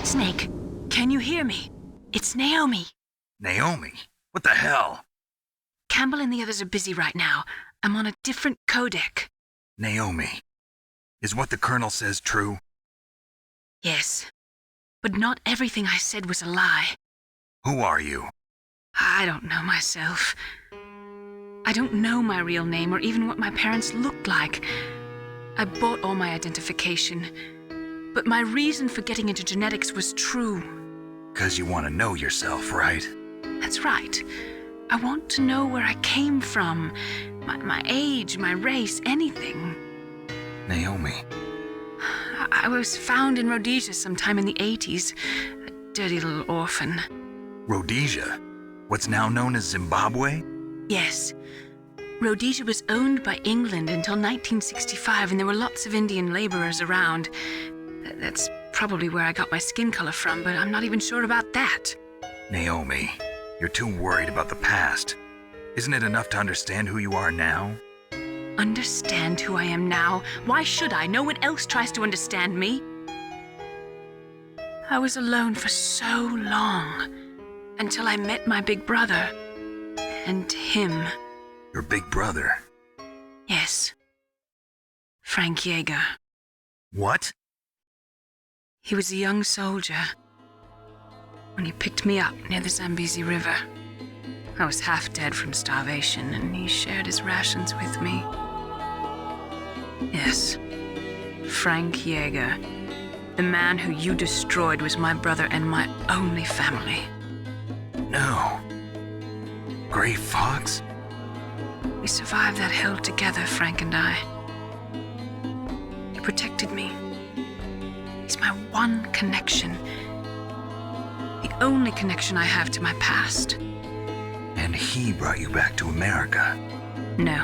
Snake, can you hear me? It's Naomi. Naomi? What the hell? Campbell and the others are busy right now. I'm on a different codec. Naomi, is what the Colonel says true? Yes, but not everything I said was a lie. Who are you? I don't know myself. I don't know my real name or even what my parents looked like. I bought all my identification, but my reason for getting into genetics was true. 'Cause you want to know yourself, right? That's right. I want to know where I came from, my age, my race, anything. Naomi. I was found in Rhodesia sometime in the 80s, a dirty little orphan. Rhodesia? What's now known as Zimbabwe? Yes. Rhodesia was owned by England until 1965, and there were lots of Indian laborers around. That's probably where I got my skin color from, but I'm not even sure about that. Naomi, you're too worried about the past. Isn't it enough to understand who you are now? Understand who I am now? Why should I? No one else tries to understand me. I was alone for so long, until I met my big brother. And him. Your big brother? Yes. Frank Yeager. What? He was a young soldier when he picked me up near the Zambezi River. I was half dead from starvation, and he shared his rations with me. Yes, Frank Yeager. The man who you destroyed was my brother and my only family. No. Gray Fox? We survived that hell together, Frank and I. He protected me. He's my one connection. The only connection I have to my past. And he brought you back to America? No.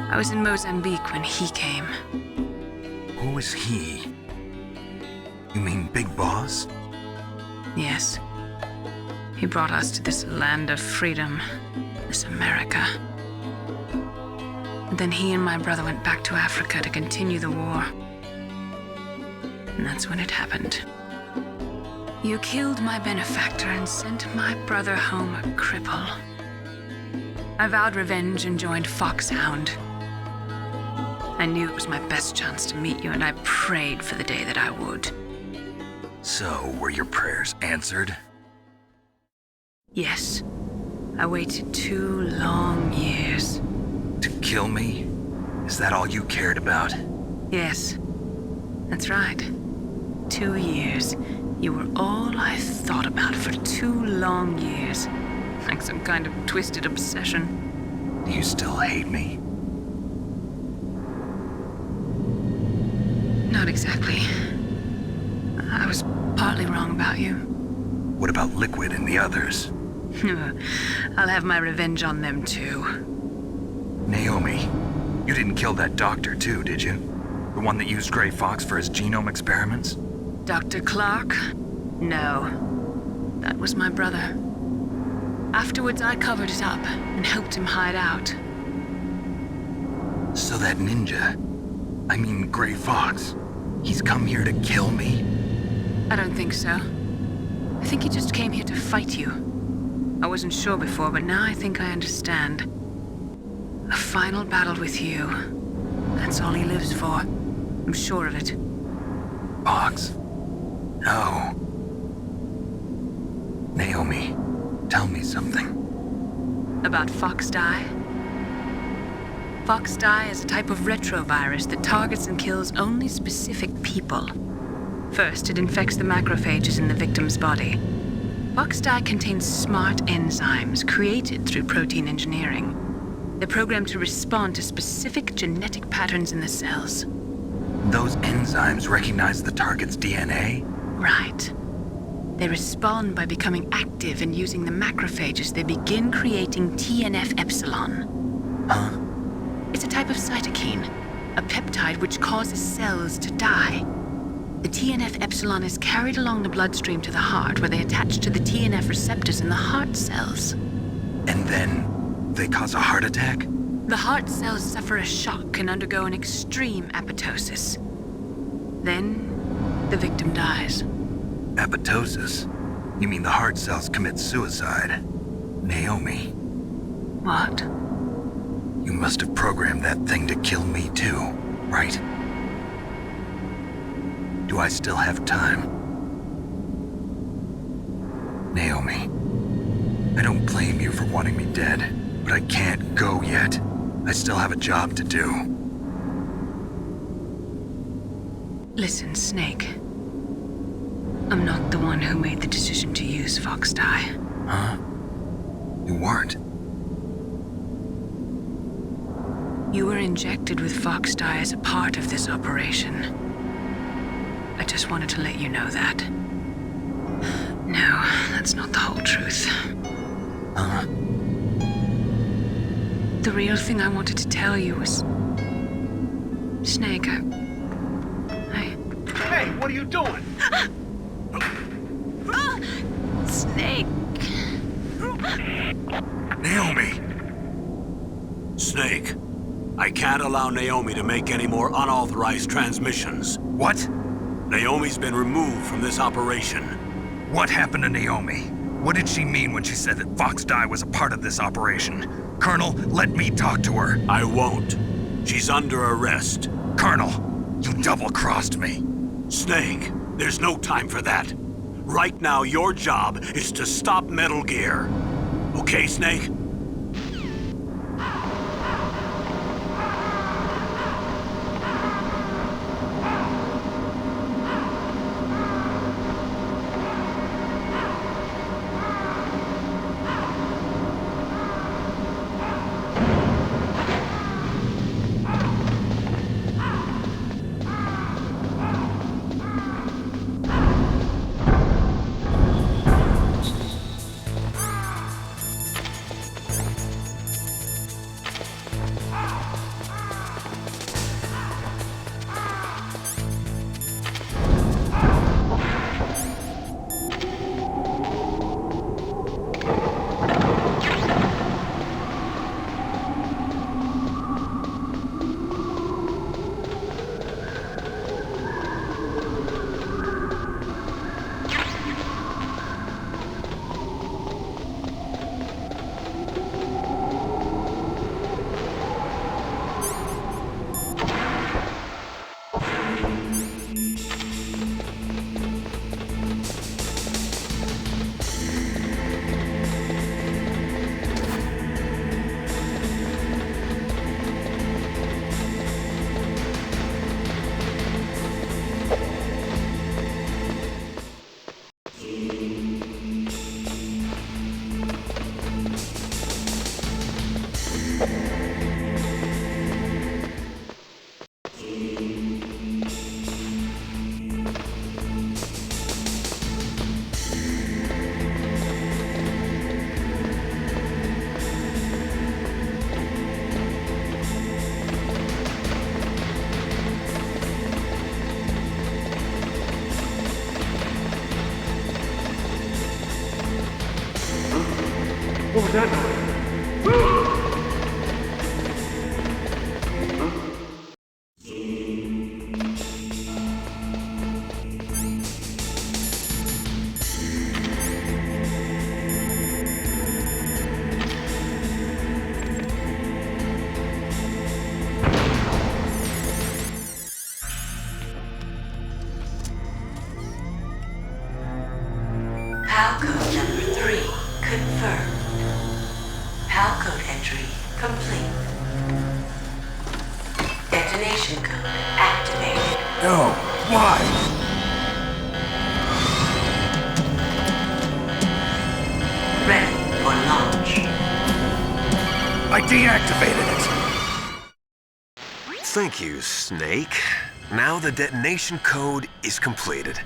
I was in Mozambique when he came. Who is he? You mean Big Boss? Yes. He brought us to this land of freedom, this America. And then he and my brother went back to Africa to continue the war. And that's when it happened. You killed my benefactor and sent my brother home a cripple. I vowed revenge and joined Foxhound. I knew it was my best chance to meet you, and I prayed for the day that I would. So, were your prayers answered? Yes. I waited 2 long years. To kill me? Is that all you cared about? Yes. That's right. 2 years. You were all I thought about for 2 long years. Like some kind of twisted obsession. Do you still hate me? Not exactly. I was partly wrong about you. What about Liquid and the others? I'll have my revenge on them too. Naomi, you didn't kill that doctor too, did you? The one that used Gray Fox for his genome experiments? Dr. Clark? No. That was my brother. Afterwards, I covered it up and helped him hide out. So that ninja, I mean Gray Fox, he's come here to kill me? I don't think so. I think he just came here to fight you. I wasn't sure before, but now I think I understand. A final battle with you. That's all he lives for. I'm sure of it. Fox? No. Naomi, tell me something. About Fox Die? Fox Die is a type of retrovirus that targets and kills only specific people. First, it infects the macrophages in the victim's body. Fox Die contains smart enzymes created through protein engineering. They're programmed to respond to specific genetic patterns in the cells. Those enzymes recognize the target's DNA? Right. They respond by becoming active and using the macrophages. They begin creating TNF-epsilon. Huh? It's a type of cytokine, a peptide which causes cells to die. The TNF-epsilon is carried along the bloodstream to the heart, where they attach to the TNF receptors in the heart cells. And then they cause a heart attack? The heart cells suffer a shock and undergo an extreme apoptosis. Then, the victim dies. Apoptosis? You mean the heart cells commit suicide? Naomi, What? you must have programmed that thing to kill me too, right? Do I still have time? Naomi, I don't blame you for wanting me dead, but I can't go yet. I still have a job to do. Listen, Snake. I'm not the one who made the decision to use Fox Dye. Huh? You weren't? You were injected with Fox Dye as a part of this operation. I just wanted to let you know that. No, that's not the whole truth. Huh? The real thing I wanted to tell you was... Snake, Hey, what are you doing? Snake! Naomi! Snake, I can't allow Naomi to make any more unauthorized transmissions. What? Naomi's been removed from this operation. What happened to Naomi? What did she mean when she said that Fox Dye was a part of this operation? Colonel, let me talk to her. I won't. She's under arrest. Colonel, you double-crossed me. Snake, there's no time for that. Right now, your job is to stop Metal Gear. Okay, Snake? What was that noise? PAL code number 3 confirmed. PAL code entry complete. Detonation code activated. No, why? Ready for launch. I deactivated it. Thank you, Snake. Now the detonation code is completed.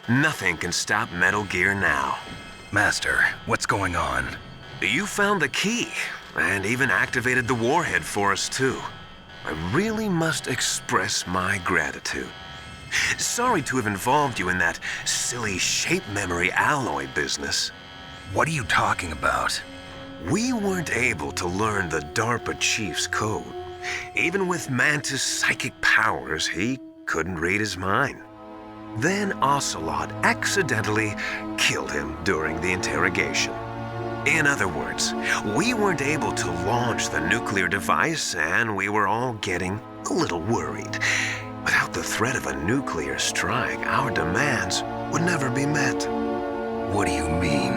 Nothing can stop Metal Gear now. Master, what's going on? You found the key, and even activated the warhead for us, too. I really must express my gratitude. Sorry to have involved you in that silly shape memory alloy business. What are you talking about? We weren't able to learn the DARPA chief's code. Even with Mantis' psychic powers, he couldn't read his mind. Then Ocelot accidentally killed him during the interrogation. In other words, we weren't able to launch the nuclear device, and we were all getting a little worried. Without the threat of a nuclear strike, our demands would never be met. What do you mean?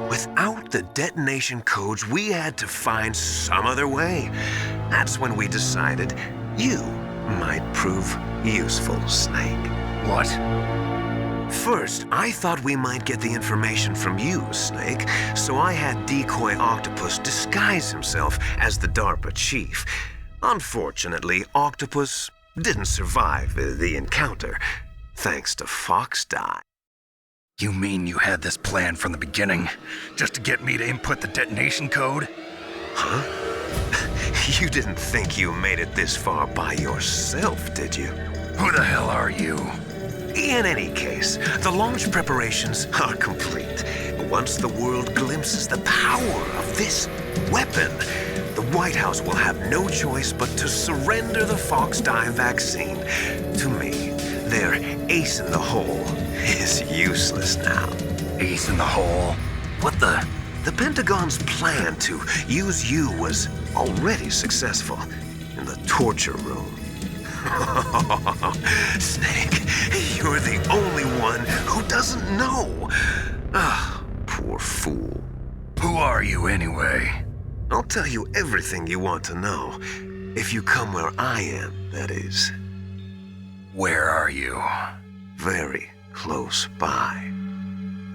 Without the detonation codes, we had to find some other way. That's when we decided you might prove useful, Snake. What? First, I thought we might get the information from you, Snake, so I had Decoy Octopus disguise himself as the DARPA chief. Unfortunately, Octopus didn't survive the encounter, thanks to Fox Die. You mean you had this plan from the beginning, just to get me to input the detonation code? Huh? You didn't think you made it this far by yourself, did you? Who the hell are you? In any case, the launch preparations are complete. Once the world glimpses the power of this weapon, the White House will have no choice but to surrender the Fox Die vaccine to me. Their ace in the hole is useless now. Ace in the hole? What the? The Pentagon's plan to use you was already successful in the torture room. Snake, you're the only one who doesn't know. Ah, poor fool. Who are you anyway? I'll tell you everything you want to know. If you come where I am, that is. Where are you? Very close by.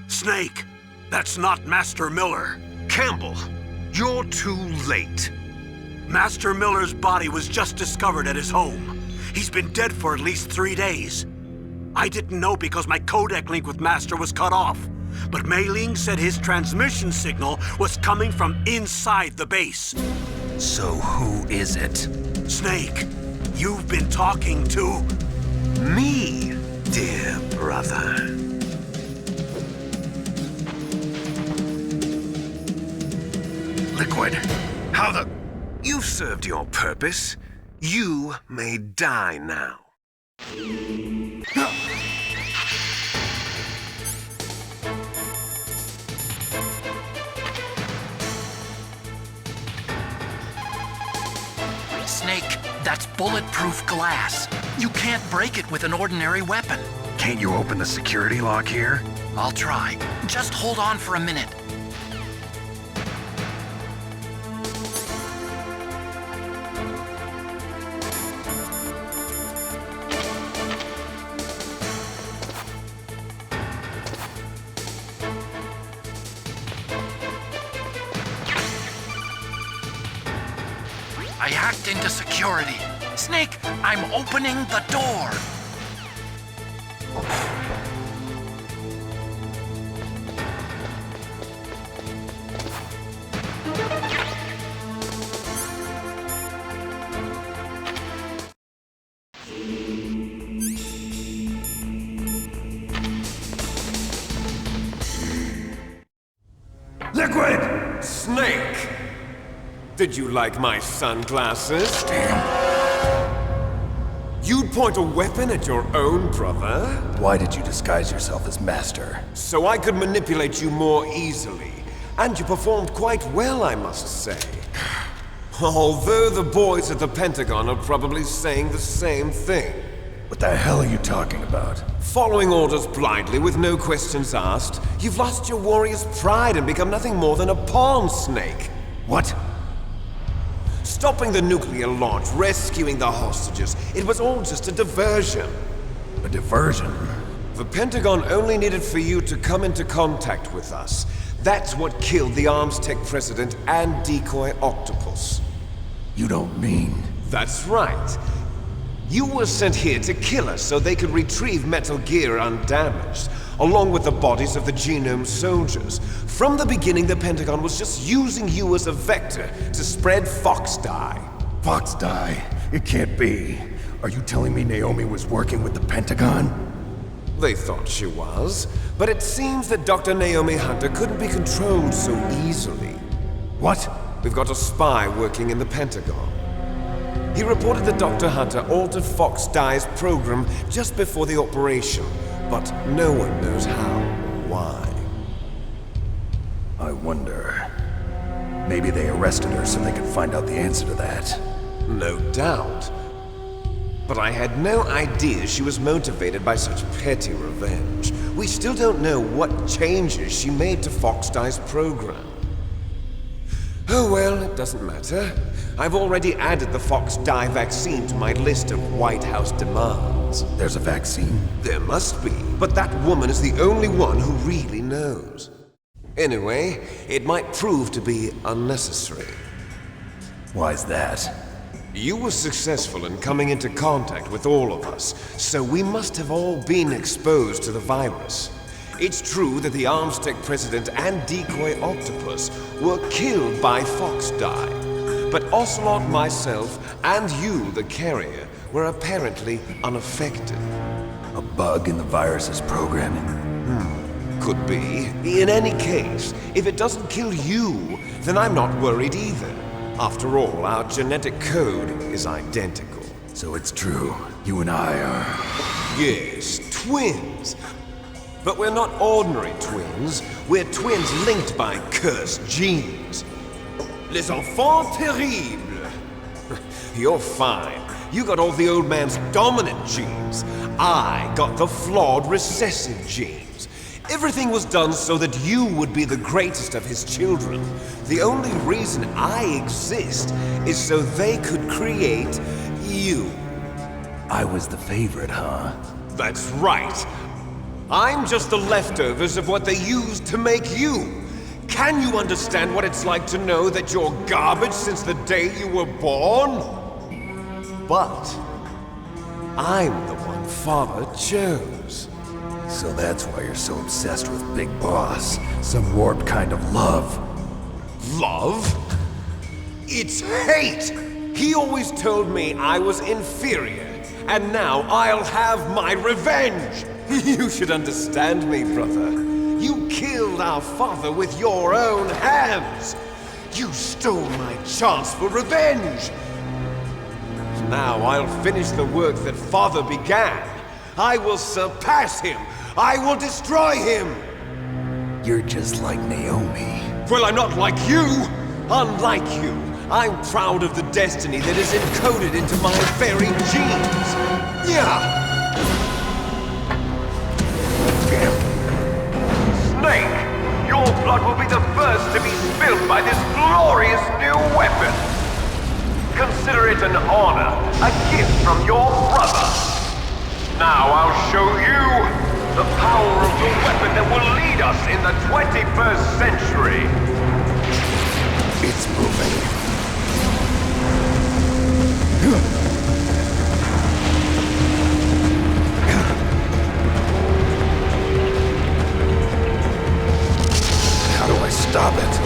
Snake, that's not Master Miller. Campbell, you're too late. Master Miller's body was just discovered at his home. He's been dead for at least 3 days. I didn't know because my codec link with Master was cut off. But Mei Ling said his transmission signal was coming from inside the base. So who is it? Snake, you've been talking to... Me, dear brother. Liquid. How the... You've served your purpose. You may die now. Snake, that's bulletproof glass. You can't break it with an ordinary weapon. Can't you open the security lock here? I'll try. Just hold on for a minute. I hacked into security. Snake, I'm opening the door. Liquid! Snake! Did you like my sunglasses? You'd point a weapon at your own brother? Why did you disguise yourself as Master? So I could manipulate you more easily. And you performed quite well, I must say. Although the boys at the Pentagon are probably saying the same thing. What the hell are you talking about? Following orders blindly with no questions asked, you've lost your warrior's pride and become nothing more than a pawn, Snake. What? Stopping the nuclear launch, rescuing the hostages, it was all just a diversion. A diversion? The Pentagon only needed for you to come into contact with us. That's what killed the Arms Tech president and Decoy Octopus. You don't mean... That's right. You were sent here to kill us so they could retrieve Metal Gear undamaged, along with the bodies of the Genome soldiers. From the beginning, the Pentagon was just using you as a vector to spread Fox Die. Fox Die? It can't be. Are you telling me Naomi was working with the Pentagon? They thought she was, but it seems that Dr. Naomi Hunter couldn't be controlled so easily. What? We've got a spy working in the Pentagon. He reported that Dr. Hunter altered Fox Die's program just before the operation, but no one knows how or why. I wonder... maybe they arrested her so they could find out the answer to that. No doubt. But I had no idea she was motivated by such petty revenge. We still don't know what changes she made to Fox-Die's program. Oh well, it doesn't matter. I've already added the Fox-Die vaccine to my list of White House demands. There's a vaccine? There must be, but that woman is the only one who really knows. Anyway, it might prove to be unnecessary. Why's that? You were successful in coming into contact with all of us, so we must have all been exposed to the virus. It's true that the Armstech president and decoy octopus were killed by Fox-Die, but Ocelot, myself, and you, the carrier, were apparently unaffected. A bug in the virus's programming? Could be. In any case, if it doesn't kill you, then I'm not worried either. After all, our genetic code is identical. So it's true. You and I are... Yes, twins. But we're not ordinary twins. We're twins linked by cursed genes. Les enfants terribles. You're fine. You got all the old man's dominant genes. I got the flawed recessive genes. Everything was done so that you would be the greatest of his children. The only reason I exist is so they could create you. I was the favorite, huh? That's right. I'm just the leftovers of what they used to make you. Can you understand what it's like to know that you're garbage since the day you were born? But I'm the one Father chose. So that's why you're so obsessed with Big Boss. Some warped kind of love. Love? It's hate! He always told me I was inferior, and now I'll have my revenge! You should understand me, brother. You killed our father with your own hands! You stole my chance for revenge! Now I'll finish the work that Father began. I will surpass him! I will destroy him! You're just like Naomi. Well, I'm not like you! Unlike you, I'm proud of the destiny that is encoded into my very genes! Yeah! Snake, your blood will be the first to be spilled by this glorious new weapon! Consider it an honor, a gift from your brother! Now I'll show you the power of the weapon that will lead us in the 21st century! It's moving. How do I stop it?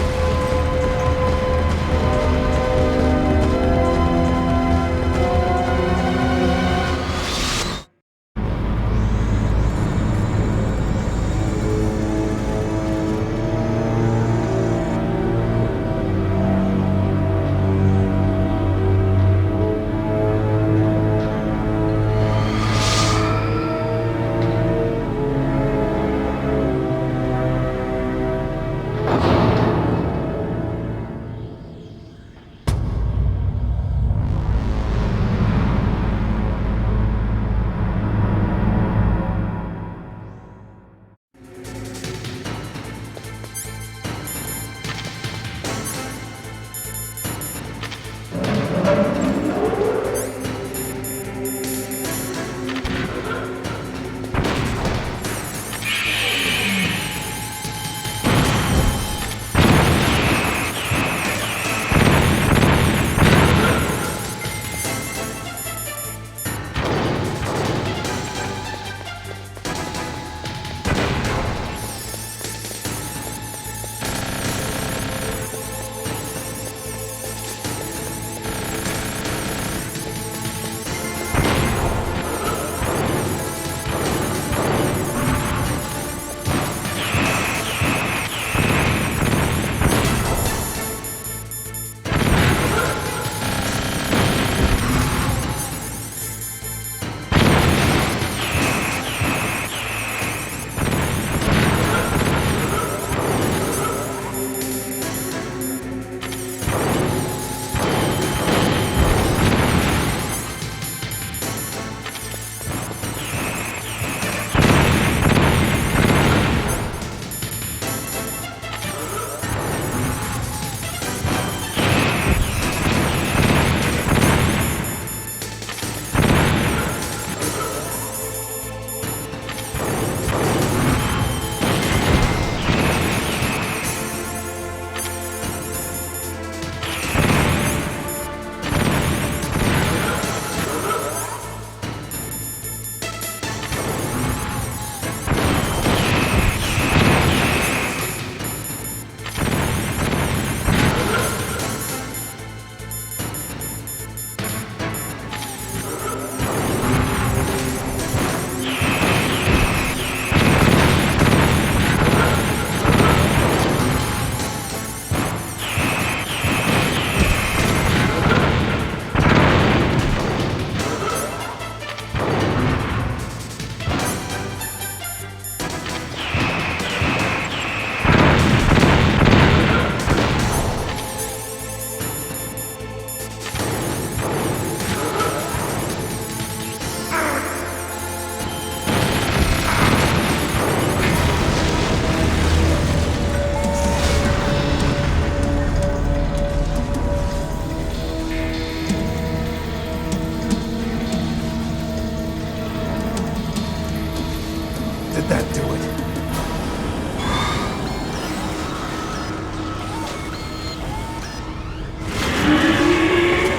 that do it?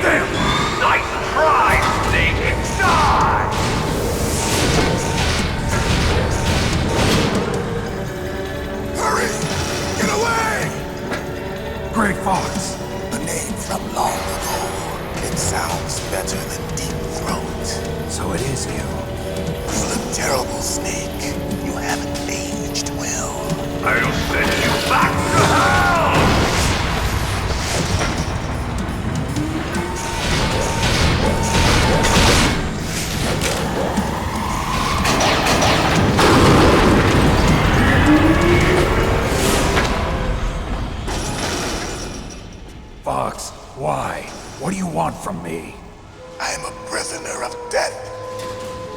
Damn! Nice try, Snake! Die! Hurry! Get away! Gray Fox. A name from long ago. It sounds better than Deep Throat. So it is you. You look terrible, Snake. You haven't aged well. I'll send you back to hell! Fox, why? What do you want from me? I'm a prisoner of death.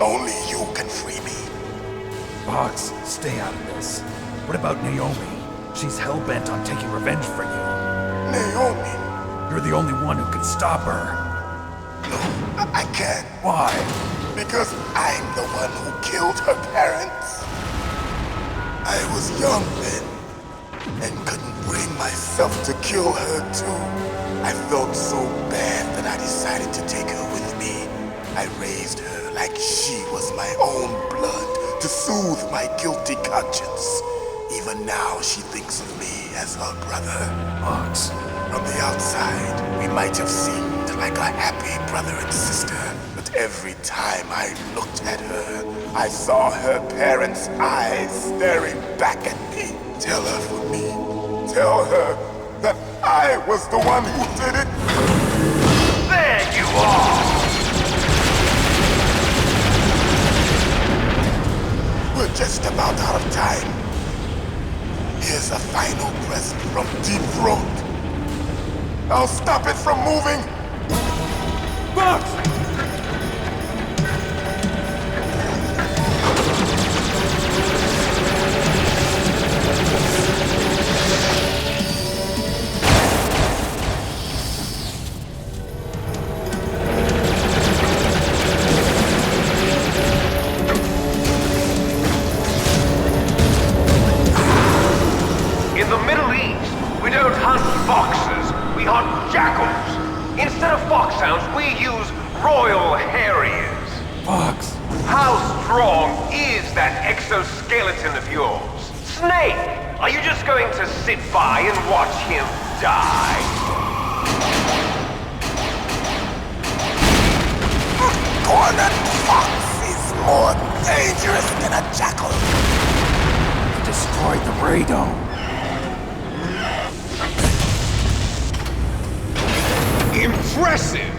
Only you can free me. Fox, stay out of this. What about Naomi? She's hell-bent on taking revenge for you. Naomi? You're the only one who can stop her. No, I can't. Why? Because I'm the one who killed her parents. I was young then, and couldn't bring myself to kill her too. I felt so bad that I decided to take her with me. I raised her like she was my own blood to soothe my guilty conscience. Even now she thinks of me as her brother. Fox. From the outside, we might have seemed like a happy brother and sister. But every time I looked at her, I saw her parents' eyes staring back at me. Tell her for me. Tell her that I was the one who did it. There you are! We're just about out of time. Here's a final present from Deep Throat. I'll stop it from moving. Fox! In the Middle East, we don't hunt foxes, we hunt jackals. Instead of foxhounds, we use royal harriers. Fox! How strong is that exoskeleton of yours? Snake, are you just going to sit by and watch him die? Cornered fox is more dangerous than a jackal. He destroyed the radome. Impressive!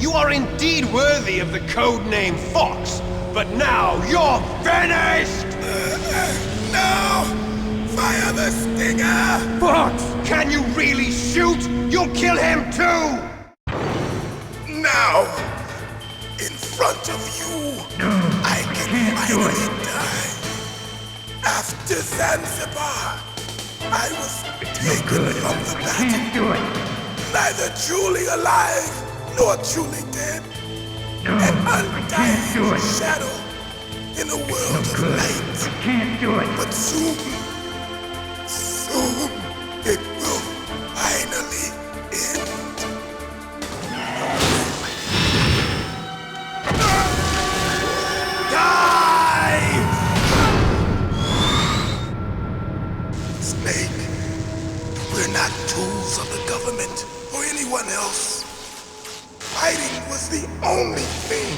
You are indeed worthy of the code name Fox, but now you're finished! No! Fire the stinger! Fox! Can you really shoot? You'll kill him too! Now! In front of you, I can finally die. After Zanzibar, I was taken from the battle. Can't do it. Neither truly alive, nor truly dead. An undying shadow in a world of light. Can't do it. But soon, it will finally end. Snake, we're not tools of the government or anyone else. Fighting was the only thing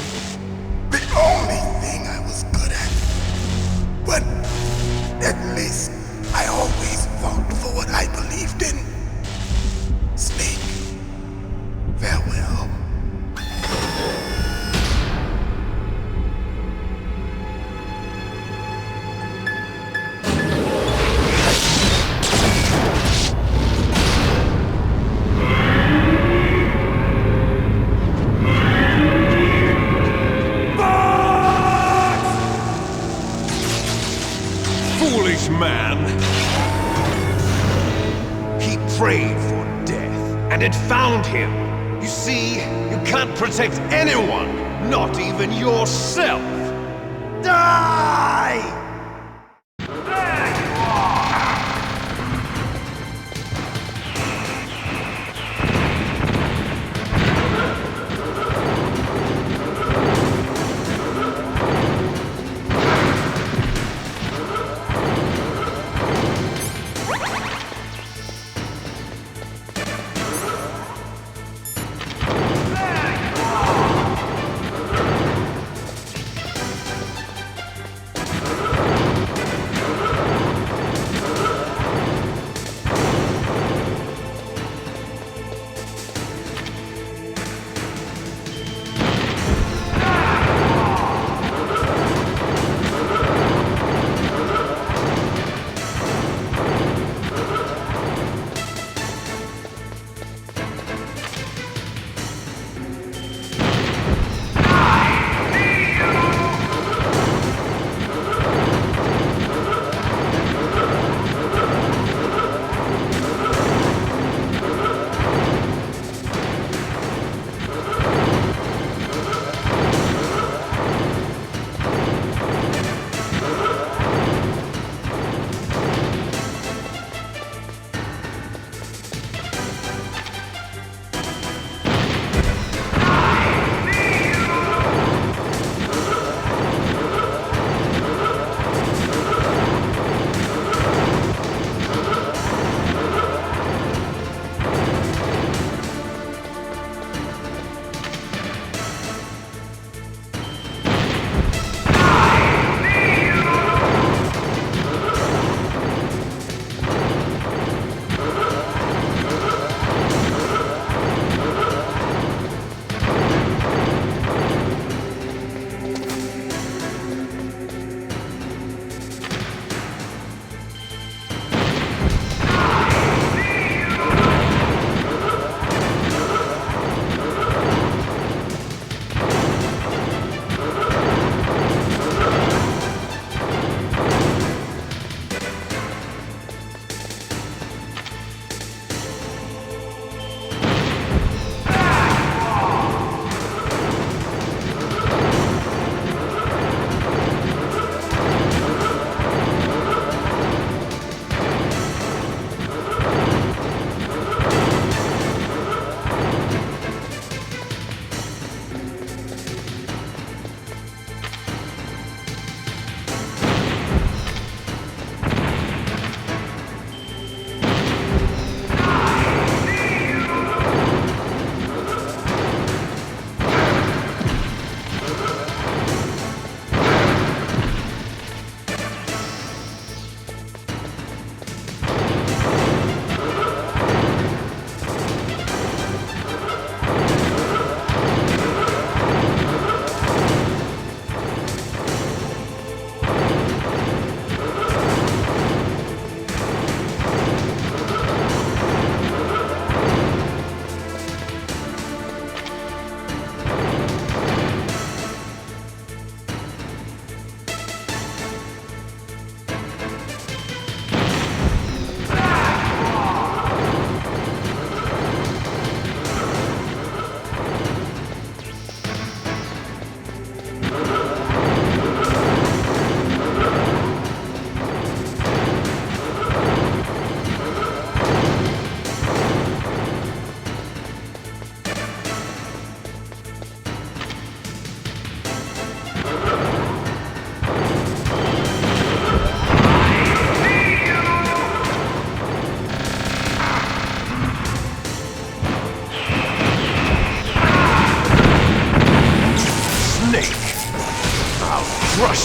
I was good at. But at least I always fought for what I believed in. Snake, farewell. Foolish man. He prayed for death, and it found him. You see, you can't protect anyone, not even yourself. Die!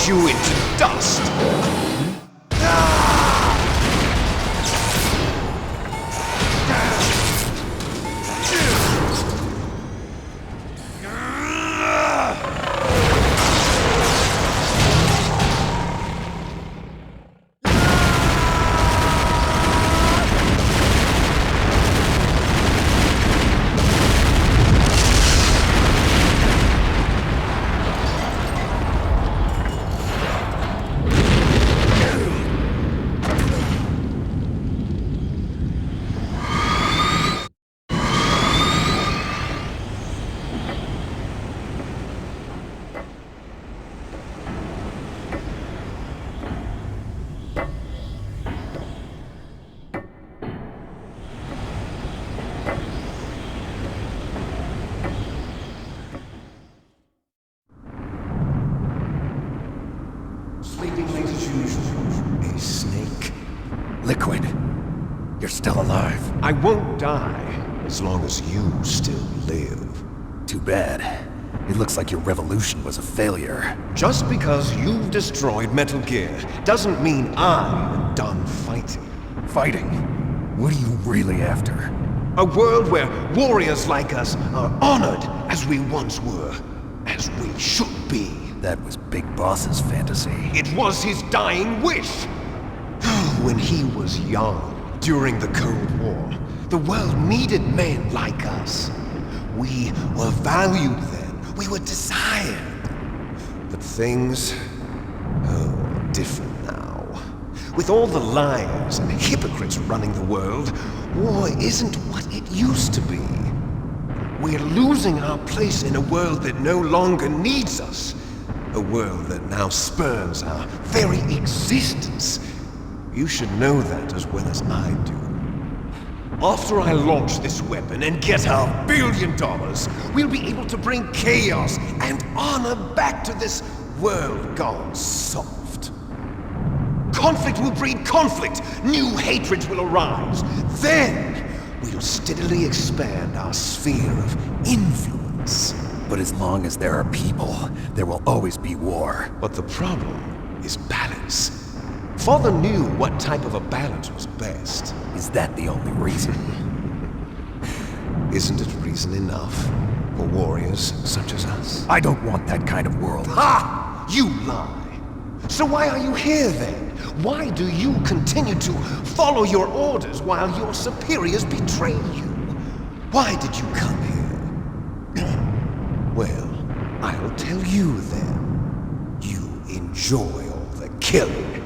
crunch you into dust! Sleeping late as usual. A snake. Liquid, you're still alive. I won't die as long as you still live. Too bad. It looks like your revolution was a failure. Just because you've destroyed Metal Gear doesn't mean I'm done fighting. Fighting? What are you really after? A world where warriors like us are honored as we once were, as we should be. That was Big Boss's fantasy. It was his dying wish. When he was young, during the Cold War, the world needed men like us. We were valued then. We were desired. But things are different now. With all the liars and hypocrites running the world, war isn't what it used to be. We're losing our place in a world that no longer needs us. A world that now spurns our very existence. You should know that as well as I do. After I launch this weapon and get our $1 billion, we'll be able to bring chaos and honor back to this world gone soft. Conflict will breed conflict. New hatreds will arise. Then we'll steadily expand our sphere of influence. But as long as there are people, there will always be war. But the problem is balance. Father knew what type of a balance was best. Is that the only reason? Isn't it reason enough for warriors such as us? I don't want that kind of world. Ha! You lie! So why are you here then? Why do you continue to follow your orders while your superiors betray you? Why did you come here? Well, I'll tell you then. You enjoy all the killing.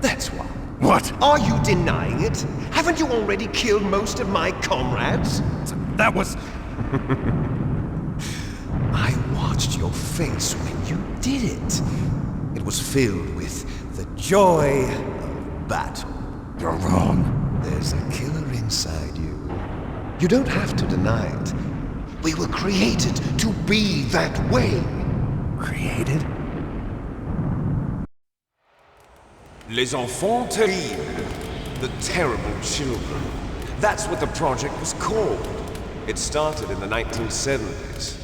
That's why. What? Are you denying it? Haven't you already killed most of my comrades? That was... I watched your face when you did it. It was filled with the joy of battle. You're wrong. There's a killer inside you. You don't have to deny it. We were created to be that way. Created? Les enfants terribles. The terrible children. That's what the project was called. It started in the 1970s.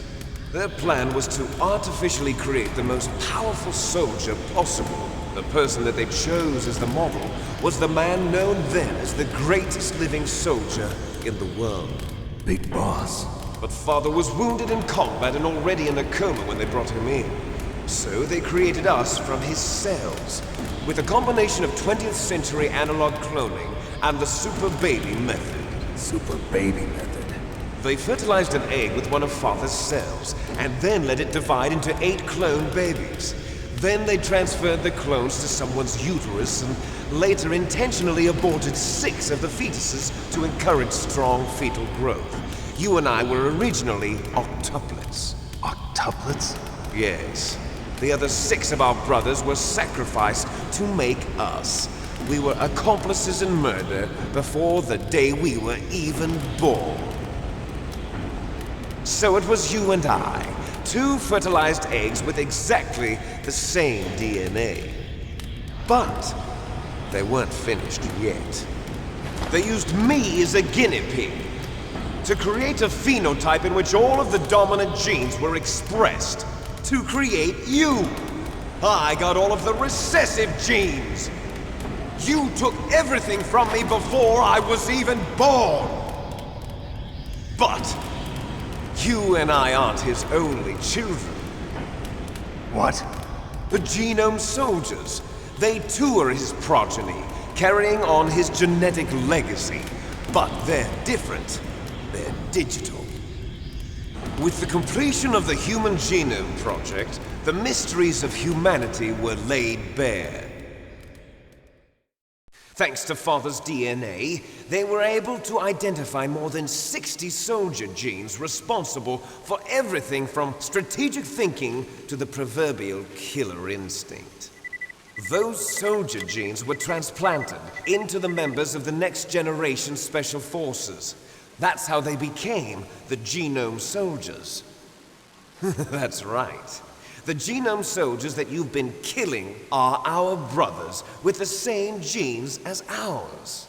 Their plan was to artificially create the most powerful soldier possible. The person that they chose as the model was the man known then as the greatest living soldier in the world. Big Boss. But Father was wounded in combat and already in a coma when they brought him in. So they created us from his cells, with a combination of 20th century analog cloning and the super baby method. Super baby method. They fertilized an egg with one of Father's cells, and then let it divide into 8 clone babies. Then they transferred the clones to someone's uterus and later intentionally aborted 6 of the fetuses to encourage strong fetal growth. You and I were originally octuplets. Octuplets? Yes. The other 6 of our brothers were sacrificed to make us. We were accomplices in murder before the day we were even born. So it was you and I, 2 fertilized eggs with exactly the same DNA. But they weren't finished yet. They used me as a guinea pig to create a phenotype in which all of the dominant genes were expressed, to create you. I got all of the recessive genes. You took everything from me before I was even born. But you and I aren't his only children. What? The Genome Soldiers. They too are his progeny, carrying on his genetic legacy. But they're different. They're digital. With the completion of the Human Genome Project, the mysteries of humanity were laid bare. Thanks to Father's DNA, they were able to identify more than 60 soldier genes responsible for everything from strategic thinking to the proverbial killer instinct. Those soldier genes were transplanted into the members of the next generation Special Forces. That's how they became the Genome Soldiers. That's right. The Genome Soldiers that you've been killing are our brothers with the same genes as ours.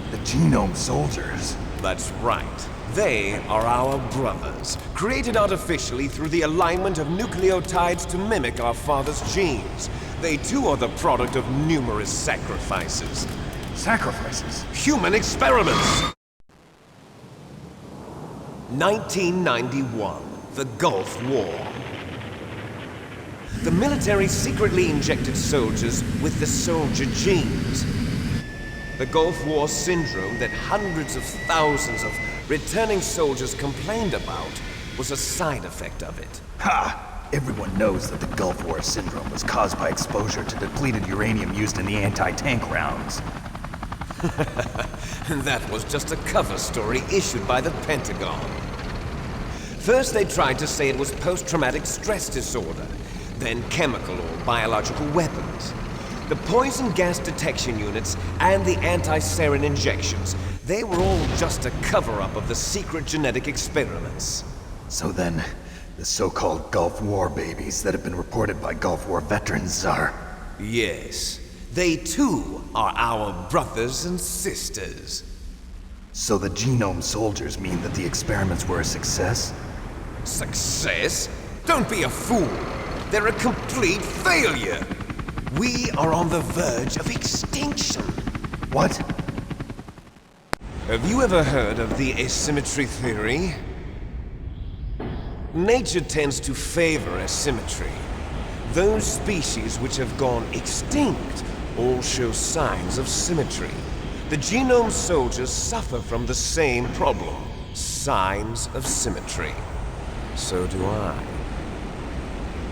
The Genome Soldiers? That's right. They are our brothers, created artificially through the alignment of nucleotides to mimic our father's genes. They too are the product of numerous sacrifices. Sacrifices? Human experiments! 1991. The Gulf War. The military secretly injected soldiers with the soldier genes. The Gulf War syndrome that hundreds of thousands of returning soldiers complained about was a side effect of it. Ha! Everyone knows that the Gulf War syndrome was caused by exposure to depleted uranium used in the anti-tank rounds. That was just a cover story issued by the Pentagon. First, they tried to say it was post-traumatic stress disorder, then chemical or biological weapons. The poison gas detection units and the anti-sarin injections, they were all just a cover-up of the secret genetic experiments. So then, the so-called Gulf War babies that have been reported by Gulf War veterans are... Yes. They too are our brothers and sisters. So the Genome Soldiers mean that the experiments were a success? Success? Don't be a fool! They're a complete failure! We are on the verge of extinction. What? Have you ever heard of the asymmetry theory? Nature tends to favor asymmetry. Those species which have gone extinct all show signs of symmetry. The Genome Soldiers suffer from the same problem, signs of symmetry. So do I.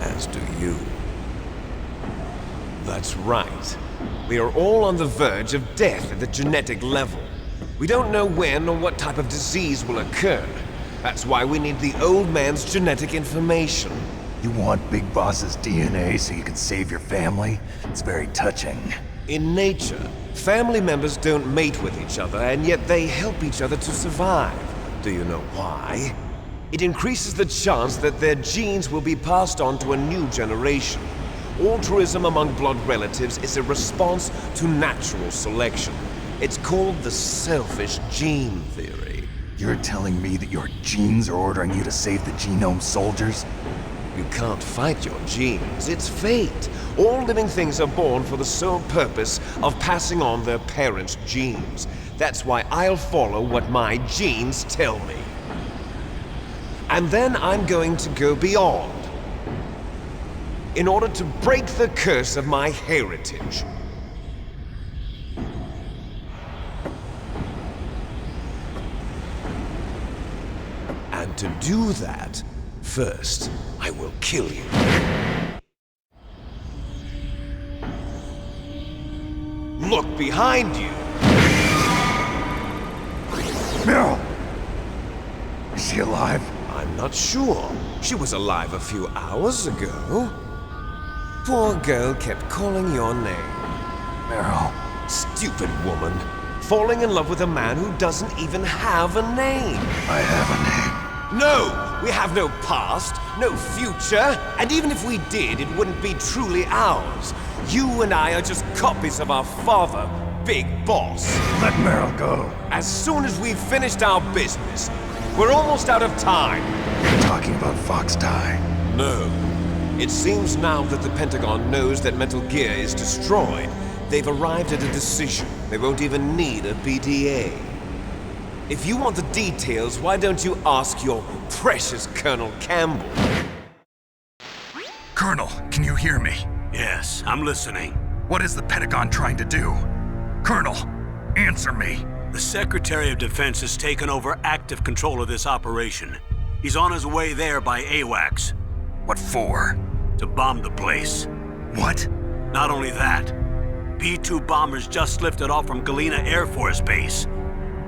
As do you. That's right. We are all on the verge of death at the genetic level. We don't know when or what type of disease will occur. That's why we need the old man's genetic information. You want Big Boss's DNA so you can save your family? It's very touching. In nature, family members don't mate with each other, and yet they help each other to survive. Do you know why? It increases the chance that their genes will be passed on to a new generation. Altruism among blood relatives is a response to natural selection. It's called the selfish gene theory. You're telling me that your genes are ordering you to save the Genome Soldiers? You can't fight your genes. It's fate. All living things are born for the sole purpose of passing on their parents' genes. That's why I'll follow what my genes tell me. And then I'm going to go beyond, in order to break the curse of my heritage. And to do that, first, I will kill you. Look behind you! Meryl! Is she alive? I'm not sure. She was alive a few hours ago. Poor girl kept calling your name. Meryl. Stupid woman. Falling in love with a man who doesn't even have a name. I have a name. No! We have no past, no future, and even if we did, it wouldn't be truly ours. You and I are just copies of our father, Big Boss. Let Meryl go. As soon as we've finished our business, we're almost out of time. You're talking about Fox Ty. No. It seems now that the Pentagon knows that Metal Gear is destroyed. They've arrived at a decision. They won't even need a BDA. If you want the details, why don't you ask your precious Colonel Campbell? Colonel, can you hear me? Yes, I'm listening. What is the Pentagon trying to do? Colonel, answer me. The Secretary of Defense has taken over active control of this operation. He's on his way there by AWACS. What for? To bomb the place. What? Not only that, B-2 bombers just lifted off from Galena Air Force Base.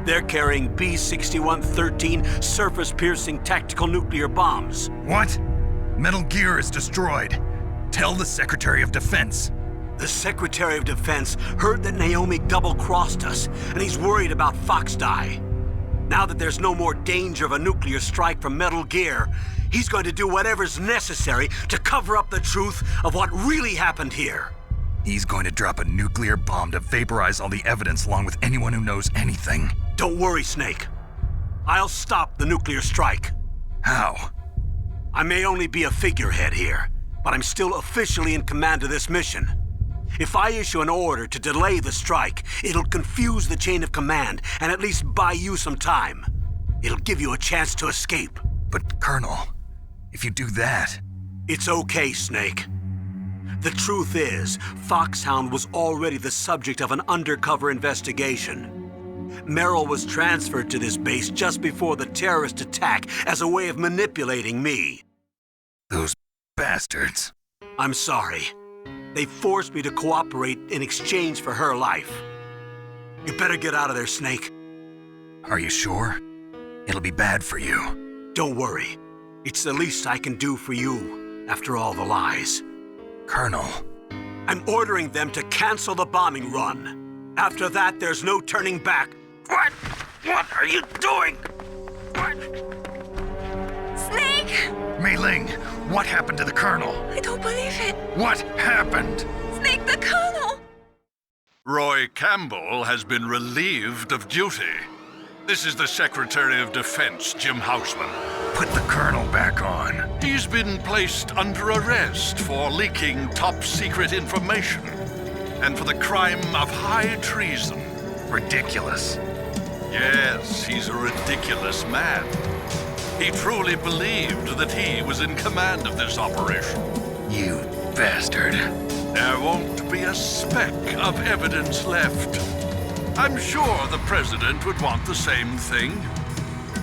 They're carrying B-6113 surface-piercing tactical nuclear bombs. What? Metal Gear is destroyed. Tell the Secretary of Defense. The Secretary of Defense heard that Naomi double-crossed us, and he's worried about Fox Die. Now that there's no more danger of a nuclear strike from Metal Gear, he's going to do whatever's necessary to cover up the truth of what really happened here. He's going to drop a nuclear bomb to vaporize all the evidence along with anyone who knows anything. Don't worry, Snake. I'll stop the nuclear strike. How? I may only be a figurehead here, but I'm still officially in command of this mission. If I issue an order to delay the strike, it'll confuse the chain of command and at least buy you some time. It'll give you a chance to escape. But, Colonel, if you do that... It's okay, Snake. The truth is, Foxhound was already the subject of an undercover investigation. Merrill was transferred to this base just before the terrorist attack as a way of manipulating me. Those bastards. I'm sorry. They forced me to cooperate in exchange for her life. You better get out of there, Snake. Are you sure? It'll be bad for you. Don't worry. It's the least I can do for you, after all the lies. Colonel. I'm ordering them to cancel the bombing run. After that, there's no turning back. What? What are you doing? What? Snake! Mei Ling, what happened to the Colonel? I don't believe it. What happened? Snake, the Colonel! Roy Campbell has been relieved of duty. This is the Secretary of Defense, Jim Houseman. Put the Colonel back on. He's been placed under arrest for leaking top-secret information and for the crime of high treason. Ridiculous. Yes, he's a ridiculous man. He truly believed that he was in command of this operation. You bastard. There won't be a speck of evidence left. I'm sure the President would want the same thing.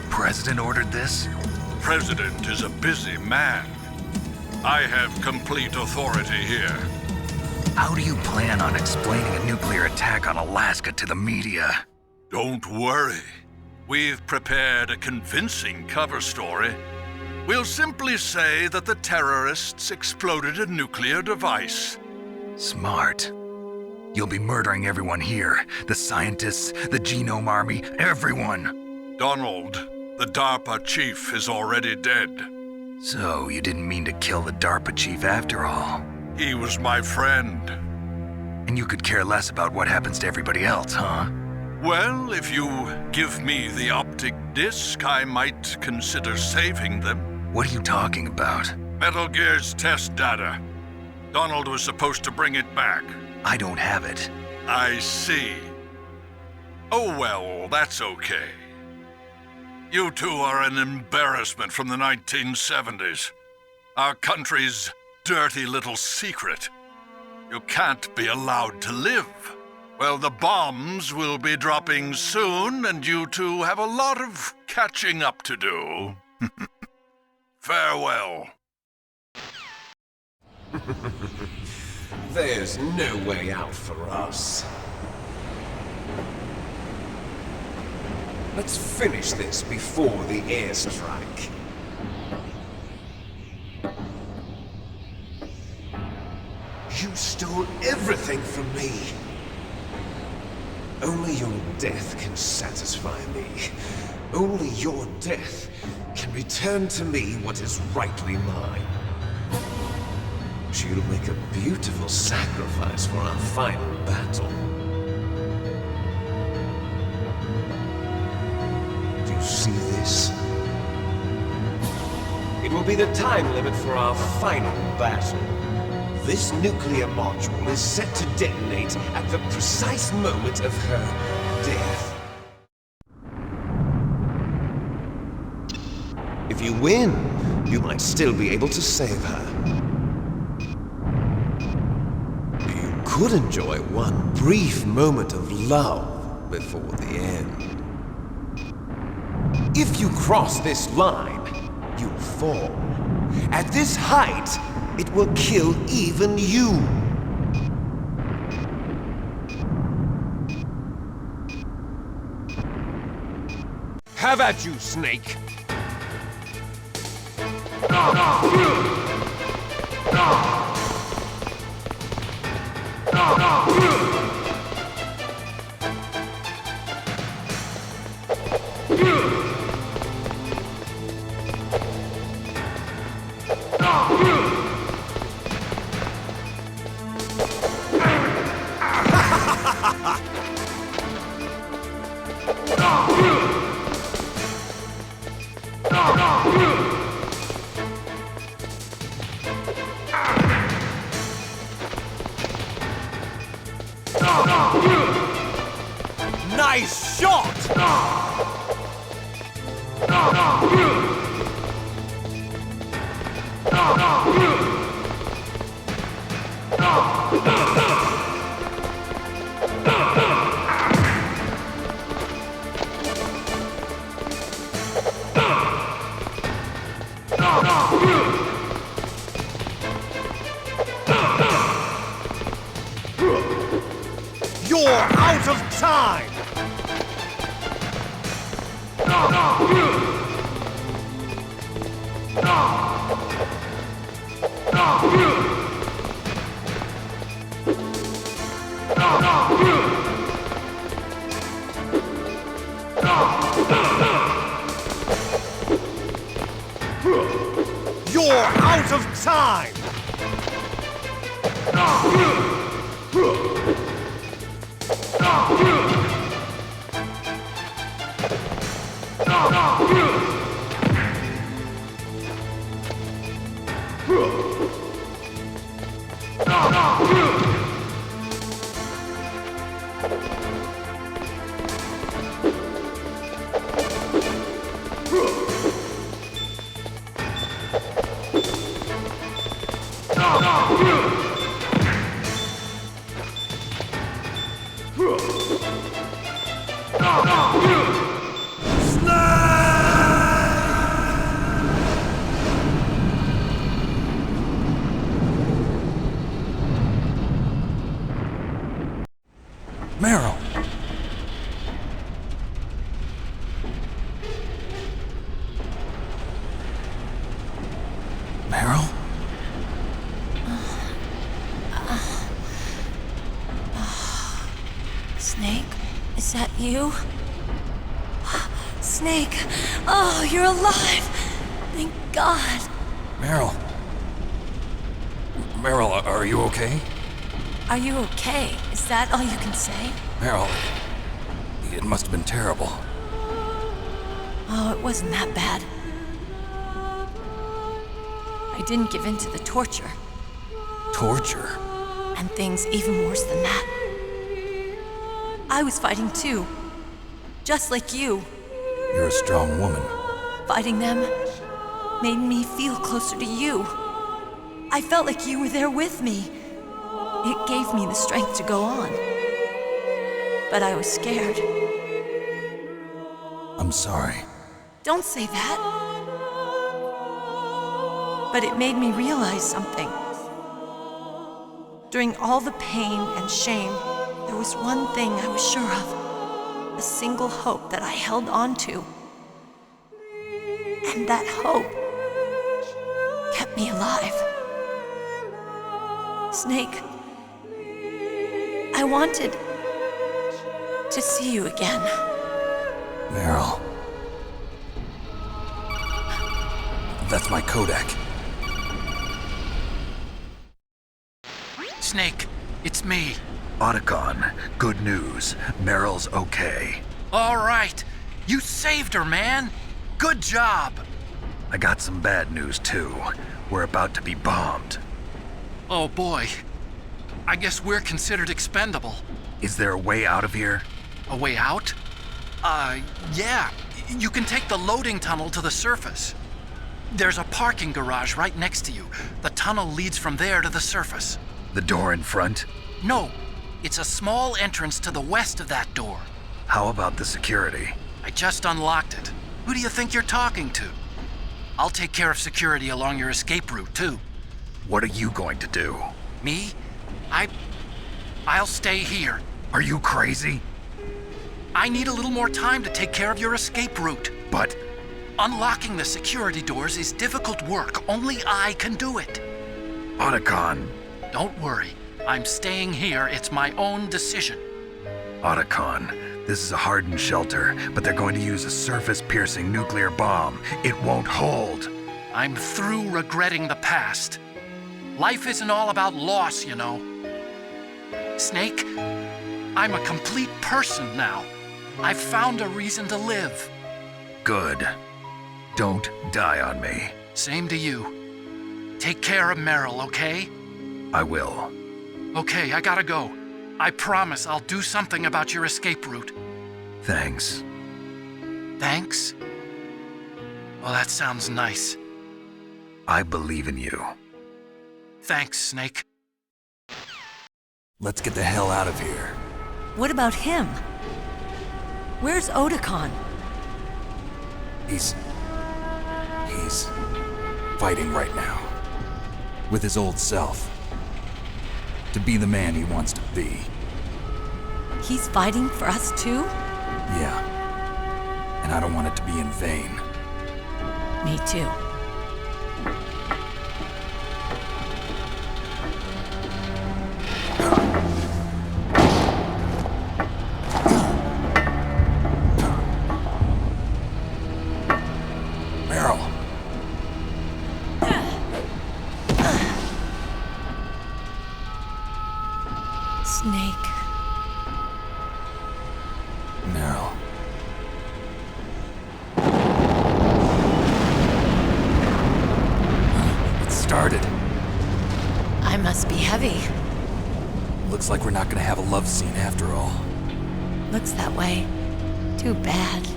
President ordered this? President is a busy man. I have complete authority here. How do you plan on explaining a nuclear attack on Alaska to the media? Don't worry. We've prepared a convincing cover story. We'll simply say that the terrorists exploded a nuclear device. Smart. You'll be murdering everyone here. The scientists, the Genome Army, everyone. Donald, the DARPA chief, is already dead. So you didn't mean to kill the DARPA chief after all? He was my friend. And you could care less about what happens to everybody else, huh? Well, if you give me the optic disc, I might consider saving them. What are you talking about? Metal Gear's test data. Donald was supposed to bring it back. I don't have it. I see. Oh well, that's okay. You two are an embarrassment from the 1970s. Our country's dirty little secret. You can't be allowed to live. Well, the bombs will be dropping soon, and you two have a lot of catching up to do. Farewell. There's no way out for us. Let's finish this before the airstrike. You stole everything from me. Only your death can satisfy me. Only your death can return to me what is rightly mine. She'll make a beautiful sacrifice for our final battle. Do you see this? It will will be the time limit for our final battle. This nuclear module is set to detonate at the precise moment of her death. If you win, you might still be able to save her. You could enjoy one brief moment of love before the end. If you cross this line, you'll fall. At this height, it will kill even you. Have at you, Snake. Nice shot! You're out of time! You're out of time! Meryl! Meryl? Snake, is that you? Snake! Oh, you're alive! Thank God! Meryl? Meryl, are you okay? Are you okay? Is that all you can say? Meryl, it must have been terrible. Oh, it wasn't that bad. I didn't give in to the torture. Torture? And things even worse than that. I was fighting too. Just like you. You're a strong woman. Fighting them made me feel closer to you. I felt like you were there with me. It gave me the strength to go on. But I was scared. I'm sorry. Don't say that. But it made me realize something. During all the pain and shame, there was one thing I was sure of. A single hope that I held on to. And that hope kept me alive. Snake, I wanted to see you again. Meryl. That's my Kodak. Snake, it's me. Otacon, good news. Meryl's okay. All right. You saved her, man. Good job. I got some bad news, too. We're about to be bombed. Oh boy. I guess we're considered expendable. Is there a way out of here? A way out? Yeah. You can take the loading tunnel to the surface. There's a parking garage right next to you. The tunnel leads from there to the surface. The door in front? No. It's a small entrance to the west of that door. How about the security? I just unlocked it. Who do you think you're talking to? I'll take care of security along your escape route, too. What are you going to do? Me? I'll stay here. Are you crazy? I need a little more time to take care of your escape route. But... unlocking the security doors is difficult work. Only I can do it. Otacon. Don't worry. I'm staying here. It's my own decision. Otacon, this is a hardened shelter, but they're going to use a surface-piercing nuclear bomb. It won't hold. I'm through regretting the past. Life isn't all about loss, you know. Snake, I'm a complete person now. I've found a reason to live. Good. Don't die on me. Same to you. Take care of Meryl, okay? I will. Okay, I gotta go. I promise I'll do something about your escape route. Thanks. Thanks? Well, that sounds nice. I believe in you. Thanks, Snake. Let's get the hell out of here. What about him? Where's Otacon? He's fighting right now. With his old self. To be the man he wants to be. He's fighting for us too? Yeah. And I don't want it to be in vain. Me too. Meryl. Snake. Meryl. It started. I must be heavy. Looks like we're not gonna have a love scene after all. Looks that way. Too bad.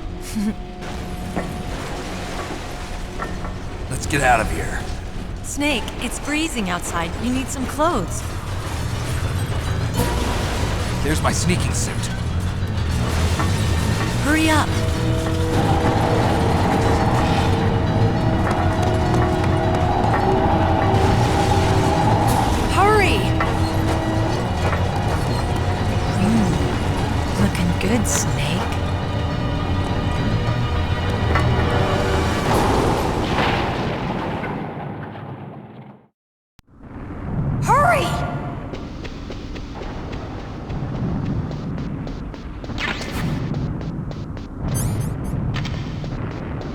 Let's get out of here. Snake, it's freezing outside. You need some clothes. There's my sneaking suit. Hurry up. Hurry! Looking good, Snake. Hurry!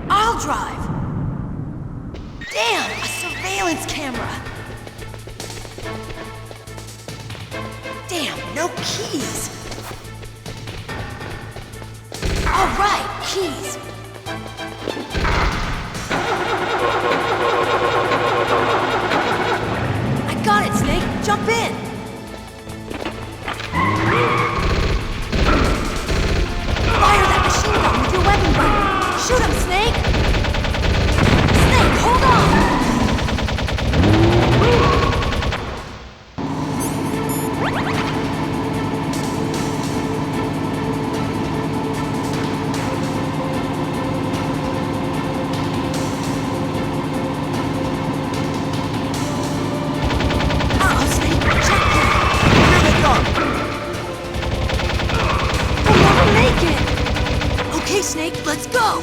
I'll drive. Damn, a surveillance camera. Damn, no keys. All right, keys. I got it, Snake. Jump in. Fire that machine gun with your weapon button. Shoot him, Snake. Snake, hold on. Uh-oh, Snake. Checkpoint. Here they come! We'll never make it. Okay, Snake, let's go.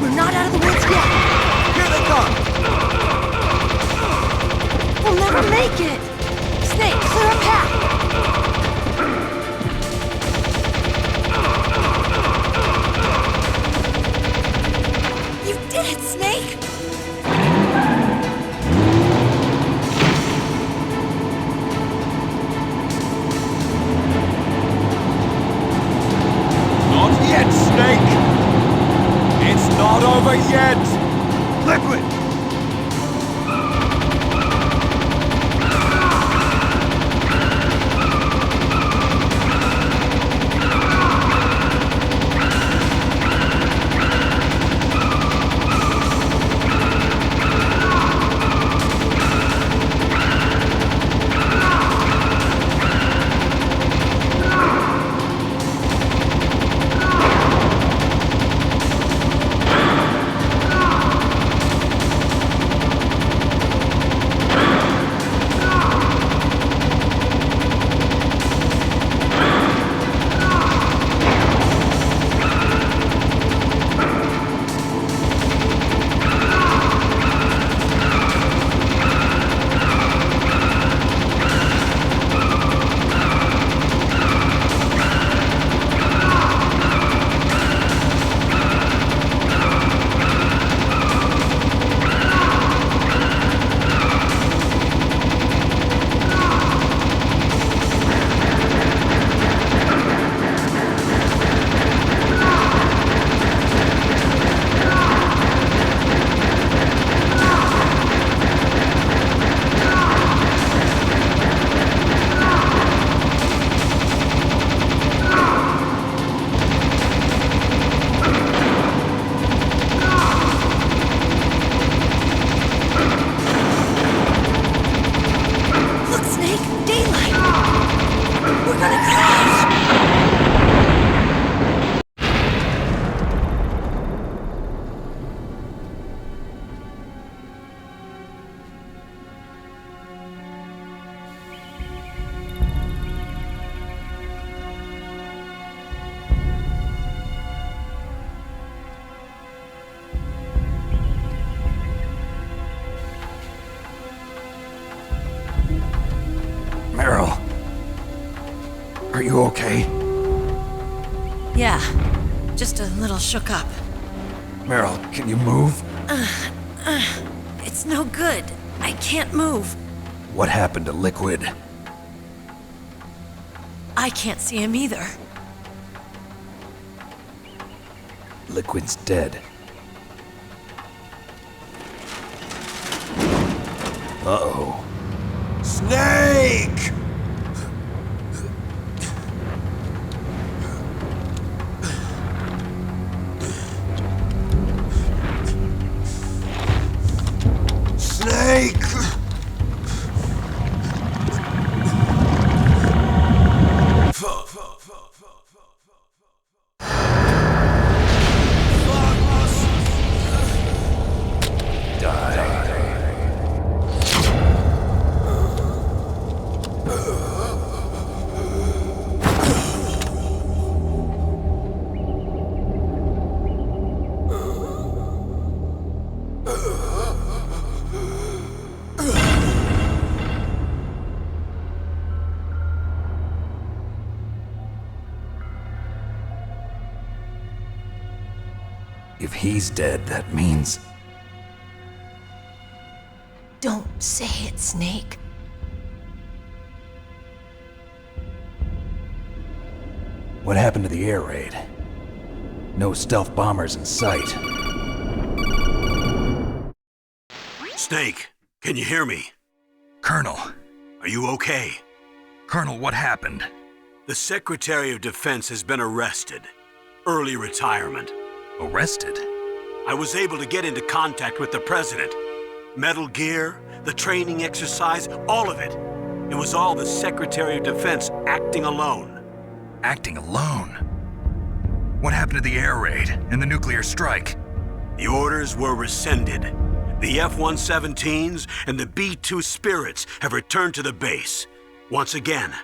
We're not out of the woods yet. Here they come! We'll never make it. Snake, clear a path. You did it, Snake. Are you okay? Yeah, just a little shook up. Meryl, can you move? It's no good. I can't move. What happened to Liquid? I can't see him either. Liquid's dead. Uh-oh. Snake! Snake! If he's dead, that means... Don't say it, Snake. What happened to the air raid? No stealth bombers in sight. Snake, can you hear me? Colonel. Are you okay? Colonel, what happened? The Secretary of Defense has been arrested. Early retirement. Arrested? I was able to get into contact with the President. Metal Gear, the training exercise, all of it. It was all the Secretary of Defense acting alone. Acting alone? What happened to the air raid and the nuclear strike? The orders were rescinded. The F-117s and the B-2 Spirits have returned to the base. Once again,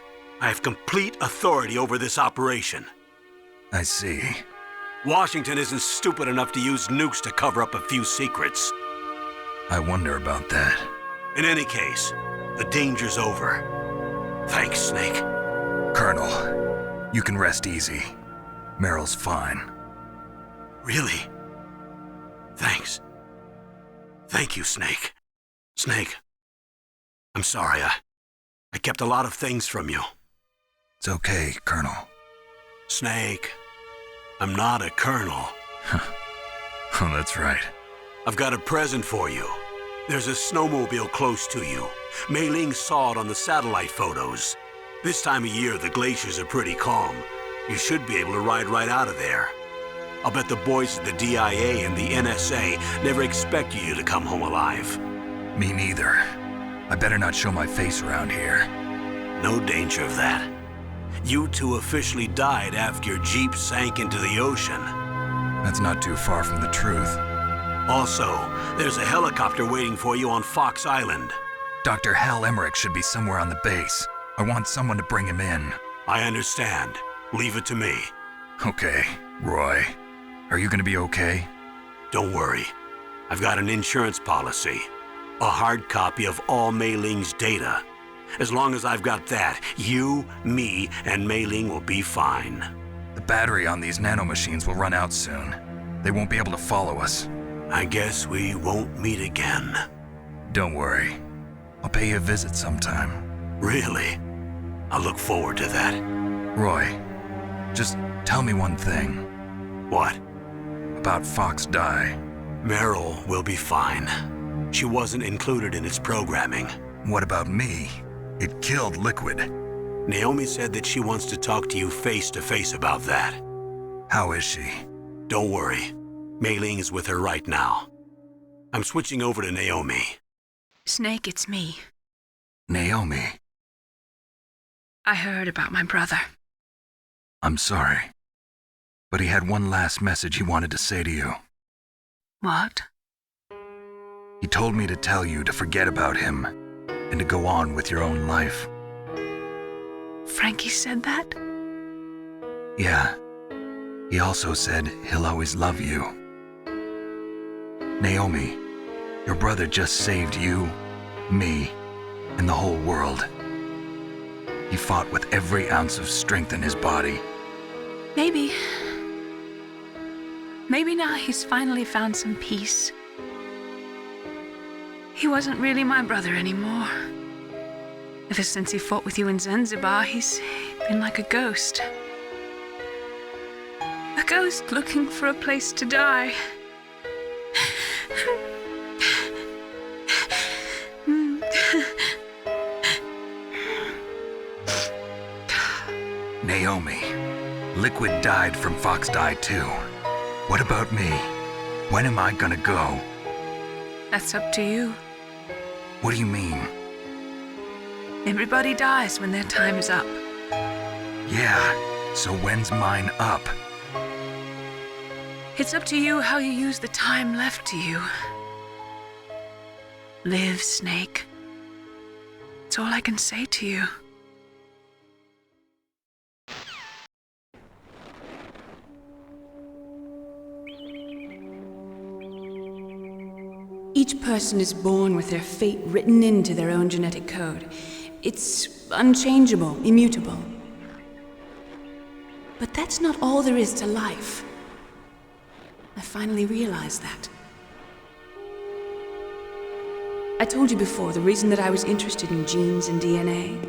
I have complete authority over this operation. I see. Washington isn't stupid enough to use nukes to cover up a few secrets. I wonder about that. In any case, the danger's over. Thanks, Snake. Colonel, you can rest easy. Meryl's fine. Really? Thanks. Thank you, Snake. Snake, I'm sorry. I kept a lot of things from you. It's okay, Colonel. Snake, I'm not a colonel. Oh, that's right. I've got a present for you. There's a snowmobile close to you. Mei Ling saw it on the satellite photos. This time of year, the glaciers are pretty calm. You should be able to ride right out of there. I'll bet the boys at the DIA and the NSA never expected you to come home alive. Me neither. I better not show my face around here. No danger of that. You two officially died after your Jeep sank into the ocean. That's not too far from the truth. Also, there's a helicopter waiting for you on Fox Island. Dr. Hal Emmerich should be somewhere on the base. I want someone to bring him in. I understand. Leave it to me. Okay, Roy. Are you gonna be okay? Don't worry. I've got an insurance policy. A hard copy of all Mei Ling's data. As long as I've got that, you, me, and Mei Ling will be fine. The battery on these nanomachines will run out soon. They won't be able to follow us. I guess we won't meet again. Don't worry. I'll pay you a visit sometime. Really? I look forward to that. Roy, just tell me one thing. What? About Fox Die. Meryl will be fine. She wasn't included in its programming. What about me? It killed Liquid. Naomi said that she wants to talk to you face to face about that. How is she? Don't worry. Mei Ling is with her right now. I'm switching over to Naomi. Snake, it's me. Naomi. I heard about my brother. I'm sorry. But he had one last message he wanted to say to you. What? He told me to tell you to forget about him and to go on with your own life. Frankie said that? Yeah. He also said he'll always love you. Naomi, your brother just saved you, me, and the whole world. He fought with every ounce of strength in his body. Maybe. Maybe now he's finally found some peace. He wasn't really my brother anymore. Ever since he fought with you in Zanzibar, he's been like a ghost. A ghost looking for a place to die. Naomi, Liquid died from Fox Die too. What about me? When am I gonna go? That's up to you. What do you mean? Everybody dies when their time is up. Yeah, so when's mine up? It's up to you how you use the time left to you. Live, Snake. That's all I can say to you. Each person is born with their fate written into their own genetic code. It's unchangeable, immutable. But that's not all there is to life. I finally realized that. I told you before the reason that I was interested in genes and DNA.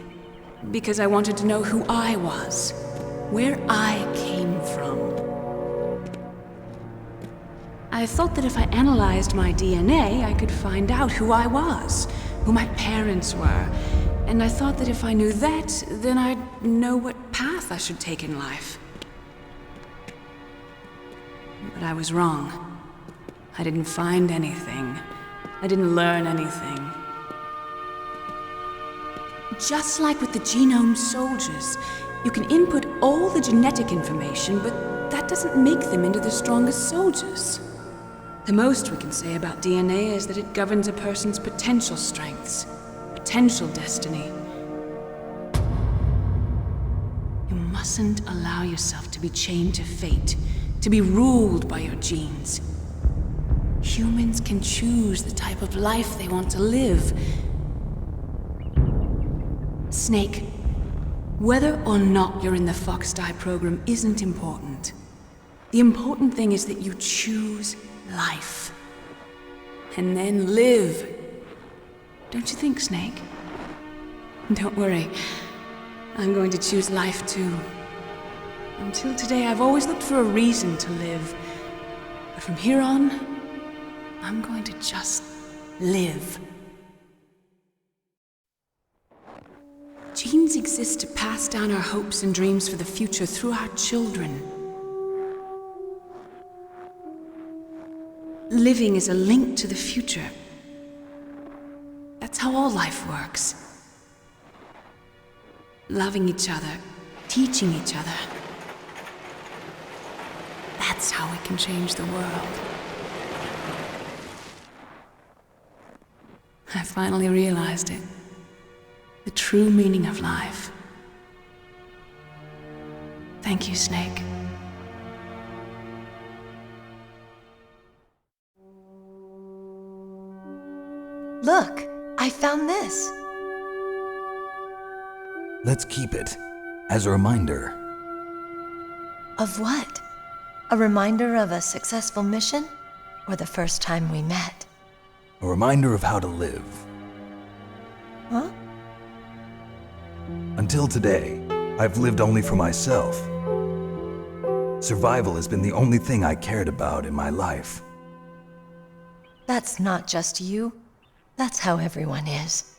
Because I wanted to know who I was, where I came from. I thought that if I analyzed my DNA, I could find out who I was, who my parents were. And I thought that if I knew that, then I'd know what path I should take in life. But I was wrong. I didn't find anything. I didn't learn anything. Just like with the genome soldiers, you can input all the genetic information, but that doesn't make them into the strongest soldiers. The most we can say about DNA is that it governs a person's potential strengths, potential destiny. You mustn't allow yourself to be chained to fate, to be ruled by your genes. Humans can choose the type of life they want to live. Snake, whether or not you're in the Fox Die program isn't important. The important thing is that you choose life. And then live. Don't you think, Snake? Don't worry. I'm going to choose life too. Until today, I've always looked for a reason to live. But from here on, I'm going to just live. Genes exist to pass down our hopes and dreams for the future through our children. Living is a link to the future. That's how all life works. Loving each other, teaching each other. That's how we can change the world. I finally realized it. The true meaning of life. Thank you, Snake. Look, I found this. Let's keep it as a reminder. Of what? A reminder of a successful mission? Or the first time we met? A reminder of how to live. Huh? Until today, I've lived only for myself. Survival has been the only thing I cared about in my life. That's not just you. That's how everyone is.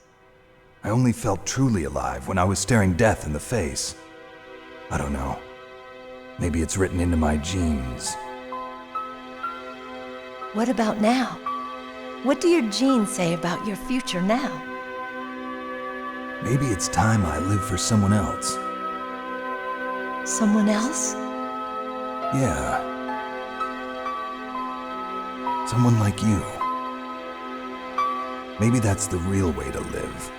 I only felt truly alive when I was staring death in the face. I don't know. Maybe it's written into my genes. What about now? What do your genes say about your future now? Maybe it's time I live for someone else. Someone else? Yeah. Someone like you. Maybe that's the real way to live.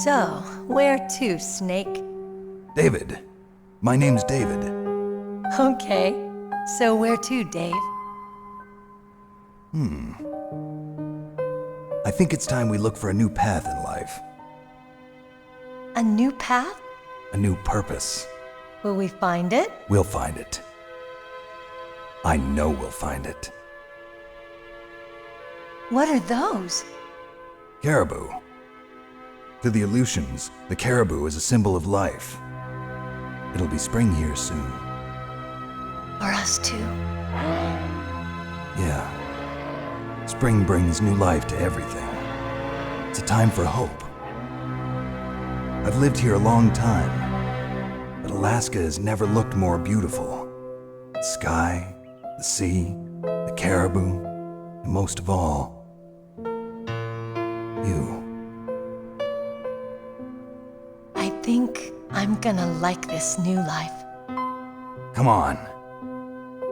So, where to, Snake? David. My name's David. Okay. So where to, Dave? I think it's time we look for a new path in life. A new path? A new purpose. Will we find it? We'll find it. I know we'll find it. What are those? Caribou. To the Aleutians, the caribou is a symbol of life. It'll be spring here soon. For us too? Yeah. Spring brings new life to everything. It's a time for hope. I've lived here a long time, but Alaska has never looked more beautiful. The sky, the sea, the caribou, and most of all, you. I think I'm gonna like this new life. Come on.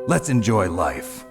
Let's enjoy life.